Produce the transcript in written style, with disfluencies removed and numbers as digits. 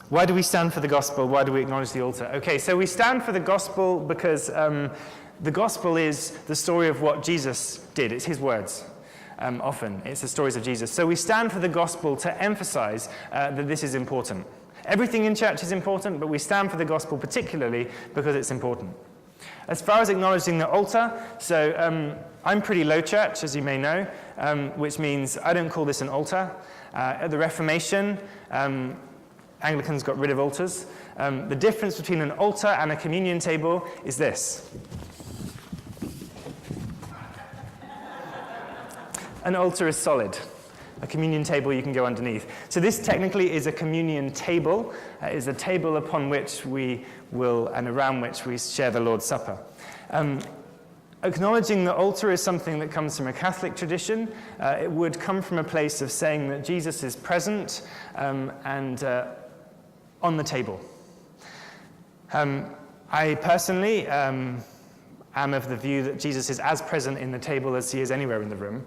Why do we stand for the gospel? Why do we acknowledge the altar? Okay, so we stand for the gospel because the gospel is the story of what Jesus did. It's his words. Often, it's the stories of Jesus. So we stand for the gospel to emphasize that this is important. Everything in church is important, but we stand for the gospel particularly because it's important. As far as acknowledging the altar, so I'm pretty low church, as you may know, which means I don't call this an altar. At the Reformation, Anglicans got rid of altars. The difference between an altar and a communion table is this. An altar is solid. A communion table you can go underneath. So this technically is a communion table. It is a table upon which we will, and around which we share the Lord's Supper. Acknowledging the altar is something that comes from a Catholic tradition. It would come from a place of saying that Jesus is present and on the table. I personally am of the view that Jesus is as present in the table as he is anywhere in the room.